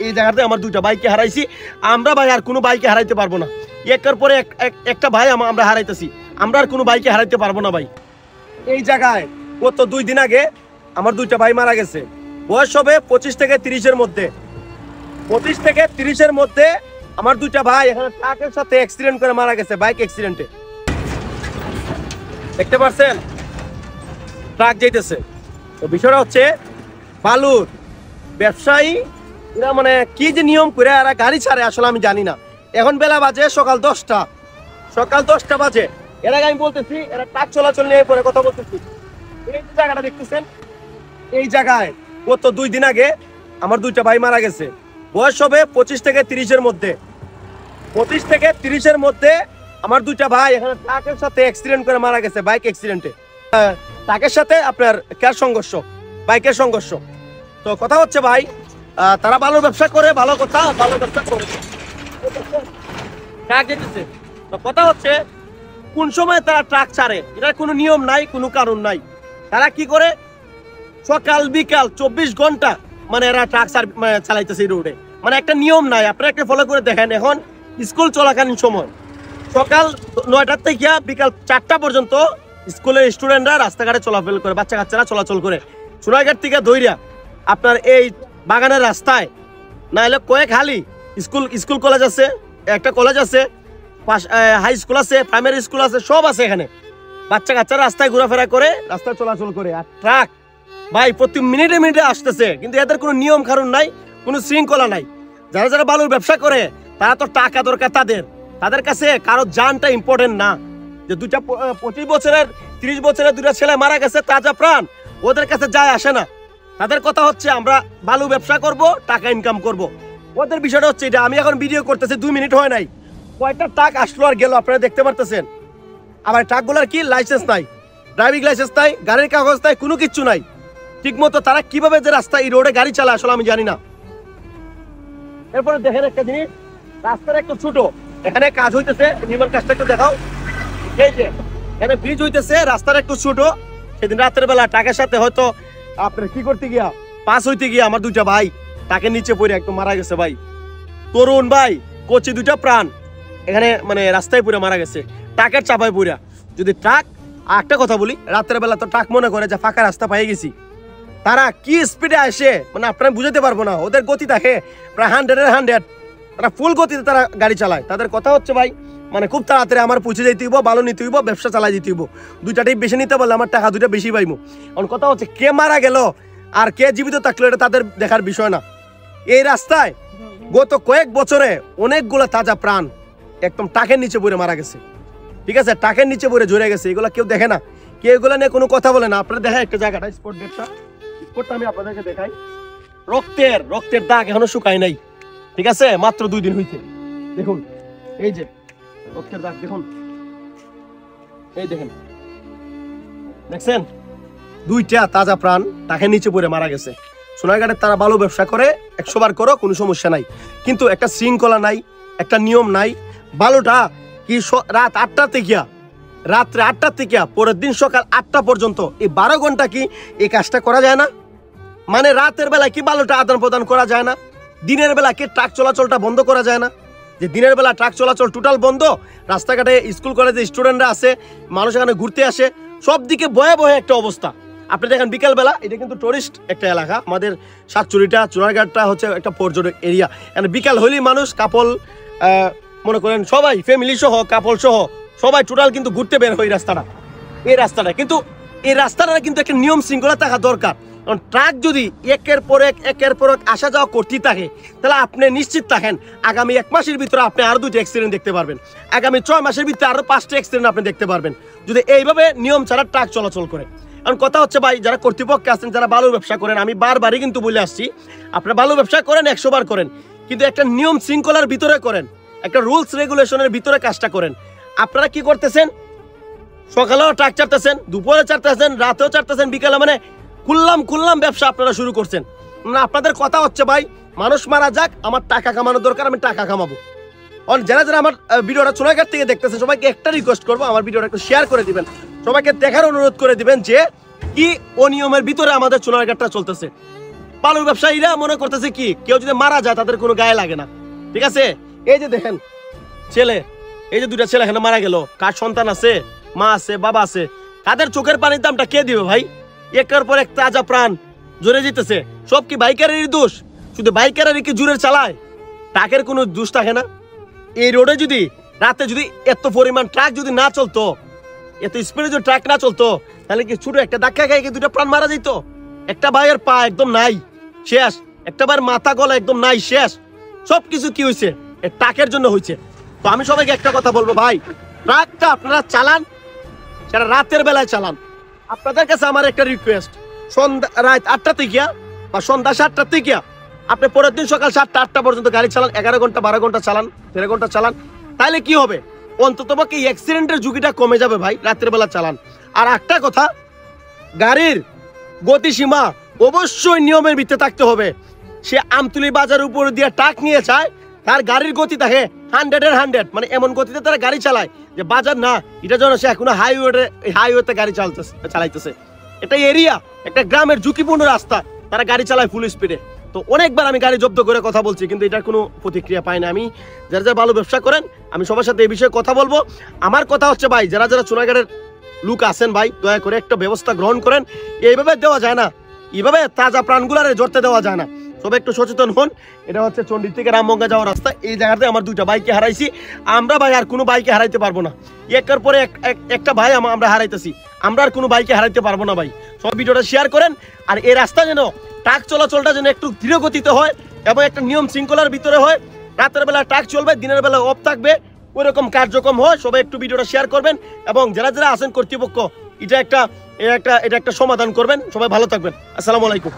এই জায়গাতে আমার দুইটা ভাইকে হারাইছি। আমরা ভাই আর কোনো ভাইকে হারাইতে পারবো না। একের পরে একটা ভাই আমরা হারাইতেছি, আমরা আর কোনো ভাইকে হারাইতে পারবো না ভাই। এই জায়গায় গত 2 দিন আগে আমার দুইটা ভাই মারা গেছে। বয়স হবে 25 থেকে 30-এর মধ্যে। 25 থেকে 30-এর মধ্যে আমার দুইটা ভাই এখানে ট্রাকের সাথে অ্যাক্সিডেন্ট করে মারা গেছে, বাইক অ্যাক্সিডেন্টে। দেখতে পাচ্ছেন ট্রাক যাইতেছে। তো বিষয়টা হচ্ছে বালুর ব্যবসায়ী এরা মানে কি যে নিয়ম করে এরা গাড়ি ছাড়ে আসলে আমি জানি না। এখন বেলা বাজে সকাল 10টা বাজে। এর আগে আমি বলতেছি এরা ট্রাক চলাচল নিয়ে পরে কথা বলতেছি। এই যে জায়গাটা দেখতেছেন, এই জায়গায় গত 2 দিন আগে আমার দুইটা ভাই মারা গেছে। বয়স হবে 25 থেকে 30-এর মধ্যে। 25 থেকে 30-এর মধ্যে আমার দুইটা ভাই এখানে ট্রাকের সাথে অ্যাক্সিডেন্ট করে মারা গেছে, বাইক অ্যাক্সিডেন্টে। ট্রাকের সাথে আপনার কার সংঘর্ষ, বাইকের সংঘর্ষ। তো কথা হচ্ছে ভাই তারা ভালো ব্যবসা করে, ভালো কথা, ভালো ব্যবসা করে ট্রাক যেতেছে। তো কথা হচ্ছে কোন সময় তারা ট্রাক ছাড়ে এটার কোনো নিয়ম নাই, কোনো কারণ নাই। তারা কি করে সকাল বিকাল 24 ঘন্টা মানে এরা ট্রাক চালাইতেছে এই রোডে, মানে একটা নিয়ম নাই। আপনারা একটা ফলো করে দেখেন, এখন স্কুল চলাকালীন সময় সকাল 9টা থেকে বিকাল 4টা পর্যন্ত স্কুলের স্টুডেন্টরা রাস্তাঘাটে চলাফেরা করে, বাচ্চা কাচ্চারা চলাচল করে। সোনারঘাট থেকে দইরা আপনার এই বাগানের রাস্তায় না হলে কয়েক হালি স্কুল কলেজ আছে, একটা কলেজ আছে, হাই স্কুল আছে, প্রাইমারি স্কুল আছে, সব আছে। এখানে বাচ্চা কাচ্চারা রাস্তায় ঘোরাফেরা করে, রাস্তায় চলাচল করে। আর ট্রাক ভাই প্রতি মিনিটে মিনিটে আসতেছে, কিন্তু এদের কোনো নিয়ম কানুন নাই, কোনো শৃঙ্খলা নাই। যারা যারা বালুর ব্যবসা করে তারা তো টাকা দরকার তাদের কাছে কারো জানটা ইম্পর্টেন্ট না। যে 25 বছরের 30 বছরের দুটা ছেলে মারা গেছে তাজা প্রাণ, ওদের কাছে যায় আসে না। তাদের কথা হচ্ছে আমরা বালু ব্যবসা করব, টাকা ইনকাম করব। ওদের বিষয়টা হচ্ছে এটা। আমি এখন ভিডিও করতেছি, 2 মিনিট হয় নাই, কয়টা ট্রাক আসলো আর গেল আপনারা দেখতে পারতেছেন। আবার ট্রাকগুলোর কি লাইসেন্স নাই, ড্রাইভিং লাইসেন্স নাই, গাড়ির কাগজ নাই, কোনো কিচ্ছু নাই। ঠিক মতো তারা কিভাবে যে রাস্তায় এই রোডে গাড়ি চালায় আসলে আমি জানি না। এরপরে দেখেন একটা জিনিস, রাস্তার একটু ছোট, এখানে কাজ হইতেছে, নির্মাণ কাজটা একটু দেখাও। এই যে এখানে ব্রিজ হইতেছে, রাস্তার একটু ছোট। সেদিন রাতের বেলা ট্রাকের সাথে হয়তো আপনার কি করতে গিয়া, পাস হইতে গিয়া আমার দুইটা ভাই ট্রাকের নিচে পড়ে একদম মারা গেছে ভাই। তরুণ ভাই, কচি দুইটা প্রাণ এখানে মানে রাস্তায় পুরে মারা গেছে, ট্রাকের চাপায় পুরা। যদি ট্রাক, একটা কথা বলি, রাতের বেলা তো ট্রাক মনে করে যে ফাঁকা রাস্তা পাই গেছি, তারা কি স্পিডে আসে মানে আপনারা বুঝাতে পারবো না। ওদের গতি থাকে প্রায় 100-এর 100, তারা ফুল গতিতে তারা গাড়ি চালায়। তাদের কথা হচ্ছে ভাই মানে খুব তাড়াতাড়ি আমার পৌঁছে যেতে হইব, ভালো নিতে হইব, ব্যবসা চালাই দিতে হইব। দুইটাই বেশি নিতে বললে আমার টাকা দুইটা বেশি পাইবো। এখন কথা হচ্ছে কে মারা গেল আর কে জীবিত থাকলো এটা তাদের দেখার বিষয় না। এই রাস্তায় গত কয়েক বছরে অনেকগুলো তাজা প্রাণ একদম ট্রাকের নিচে পড়ে মারা গেছে। ঠিক আছে, ট্রাকের নিচে পড়ে ঝরে গেছে, এগুলো কেউ দেখে না, কেউ এগুলো নিয়ে কোনো কথা বলে না। আপনারা দেখেন একটা জায়গাটা, স্পটটা আমি আপনাদেরকে দেখাই। রক্তের দাগ এখনো শুকায় নাই। ঠিক আছে, মাত্র 2 দিন হইছে। দেখুন এই যে রক্তের দাগ, দেখুন এই দেখেন, দেখছেন দুইটা তাজা প্রাণ ট্রাকের নিচে পড়ে মারা গেছে। সোনারঘাটের তারা ভালো ব্যবসা করে, 100 বার করো, কোনো সমস্যা নাই, কিন্তু একটা শৃঙ্খলা নাই, একটা নিয়ম নাই। ভালোটা কি রাত 8টা থেকে রাত্রে 8টা থেকে পরের দিন সকাল 8টা পর্যন্ত এই 12 ঘন্টা কি এই কাজটা করা যায় না? মানে রাতের বেলায় কি ভালোটা আদান প্রদান করা যায় না? দিনের বেলা কি ট্রাক চলাচলটা বন্ধ করা যায় না? যে দিনের বেলা ট্রাক চলাচল টোটাল বন্ধ, রাস্তাঘাটে স্কুল কলেজে স্টুডেন্টরা আসে, মানুষ এখানে ঘুরতে আসে, সব দিকে ভয়াবহ একটা অবস্থা। আপনি দেখেন বিকালবেলা, এটা কিন্তু টুরিস্ট একটা এলাকা, আমাদের সাতচুরিটা চুনারঘাটটা হচ্ছে একটা পর্যটক এরিয়া। এখানে বিকাল হলেই মানুষ কাপল মনে করেন সবাই ফ্যামিলি সহ, কাপল সহ সবাই টোটাল কিন্তু ঘুরতে বের হয় এই রাস্তাটা। কিন্তু এই রাস্তাটা কিন্তু একটা নিয়ম শৃঙ্খলা থাকা দরকার। কারণ ট্রাক যদি একের পর এক আসা যাওয়া করতেই থাকে, তাহলে আপনি নিশ্চিত থাকেন আগামী 1 মাসের ভিতরে আপনি আরো 2টা অ্যাক্সিডেন্ট দেখতে পারবেন, আগামী 6 মাসের ভিতরে আরো 5টা অ্যাক্সিডেন্ট আপনি দেখতে পারবেন, যদি এইভাবে নিয়ম ছাড়া ট্রাক চলাচল করে। কারণ কথা হচ্ছে ভাই, যারা কর্তৃপক্ষ আছেন, যারা বালুর ব্যবসা করেন, আমি বারবারই কিন্তু বলে আসছি, আপনারা বালুর ব্যবসা করেন, 100 বার করেন, কিন্তু একটা নিয়ম শৃঙ্খলার ভিতরে করেন, একটা রুলস রেগুলেশনের ভিতরে কাজটা করেন। আপনারা কি করতেছেন, সকালেও ট্রাক চাটতেছেন, দুপুরে চাটতেছেন, রাতেও চাটতেছেন, বিকালে মানে খুললাম ব্যবসা আপনারা শুরু করছেন। আপনাদের কথা হচ্ছে ভাই, মানুষ মারা যাক, আমার টাকা কামানোর দরকার, আমি টাকা কামাবো। যারা যারা আমার ভিডিওটা চুনারঘাট থেকে দেখতেছে, সবাইকে একটা রিকোয়েস্ট করবো, আমার ভিডিওটা একটু শেয়ার করে দিবেন, সবাইকে দেখার অনুরোধ করে দিবেন যে কি অনিয়মের ভিতরে আমাদের চুনারঘাটটা চলতেছে। বালুর ব্যবসায়ীরা মনে করতেছে কি কেউ যদি মারা যায় তাদের কোনো গায়ে লাগে না, ঠিক আছে? এই যে দেখেন ছেলে, এই যে দুইটা ছেলে এখানে মারা গেল, কার সন্তান আছে, মা আছে, বাবা আছে, তাদের চোখের পানির দামটা কে দিবে ভাই? একের পর এক তাজা প্রাণ জোরে যেতেছে, সব কি বাইকারেরই দোষ? শুধু বাইকারেরই কি জোরে চালায়? ট্রাকের কোনো দোষ থাকে না? এই রোডে যদি রাতে যদি এত পরিমাণ ট্রাক যদি না চলতো, এত স্পিডে যদি ট্রাক না চলতো, তাহলে কি ছোট একটা ধাক্কা খাই কি দুটা প্রাণ মারা যেত? একটা ভাইয়ের পা একদম নাই, শেষ। একটা ভাইয়ের মাথা গলা একদম নাই, শেষ। সবকিছু কি হয়েছে? ট্রাকের জন্য হয়েছে। তো আমি সবাইকে একটা কথা বলবো, ভাই ট্রাকটা আপনারা চালান, সেটা রাতের বেলায় চালান। আপনাদের কাছে আমার একটা রিকোয়েস্ট, সন্ধ্যা রাত 8টা থেকে বা সন্ধ্যা 7টা থেকে আপনি পরের দিন সকাল 7টা 8টা পর্যন্ত গাড়ি চালান, 11 ঘন্টা 12 ঘন্টা চালান, 13 ঘন্টা চালান, তাহলে কি হবে? অন্তত পক্ষে অ্যাক্সিডেন্টের ঝুঁকিটা কমে যাবে ভাই, রাতের বেলা চালান। আর একটা কথা, গাড়ির গতিসীমা অবশ্যই নিয়মের ভিত্তিতে থাকতে হবে। সে আমতুলি বাজার উপর দিয়ে ট্রাক নিয়ে যায়, তার গাড়ির গতি থাকে 100-এর 100, মানে এমন গতিতে তারা গাড়ি চালায় যে বাজার না, এটা যেন সে এখনো হাইওয়েতে গাড়ি চালাইতেছে। এটা এরিয়া, একটা গ্রামের ঝুঁকিপূর্ণ রাস্তা, তারা গাড়ি চালায় ফুল স্পিডে। তো অনেকবার আমি গাড়ি জব্দ করে কথা বলছি, কিন্তু এটার কোনো প্রতিক্রিয়া পাই না। আমি যারা যারা ভালো ব্যবসা করেন, আমি সবার সাথে এই বিষয়ে কথা বলবো। আমার কথা হচ্ছে ভাই, যারা যারা চুনাঘাটের লোক আছেন ভাই, দয়া করে একটা ব্যবস্থা গ্রহণ করেন। এইভাবে দেওয়া যায় না, এইভাবে তাজা প্রাণগুলারে জড়তে দেওয়া যায় না। সবাই একটু সচেতন হন। এটা হচ্ছে চন্ডী থেকে রামগঙ্গা যাওয়ার রাস্তা। এই জায়গাতে আমার দুইটা বাইকে হারাইছি আমরা ভাই, আর কোনো বাইকে হারাইতে পারবো না। একের পরে একটা ভাই আমরা হারাইতেছি, আমরা আর কোনো বাইকে হারাইতে পারবো না ভাই। সব ভিডিওটা শেয়ার করেন। আর এই রাস্তা যেন ট্রাক চলাচলটা যেন একটু ধীর গতিতে হয় এবং একটা নিয়ম শৃঙ্খলার ভিতরে হয়। রাতের বেলা ট্রাক চলবে, দিনের বেলা অফ থাকবে, ওইরকম কার্যক্রম হয়। সবাই একটু ভিডিওটা শেয়ার করবেন এবং যারা যারা আছেন কর্তৃপক্ষ, এটা একটা সমাধান করবেন। সবাই ভালো থাকবেন। আসসালামু আলাইকুম।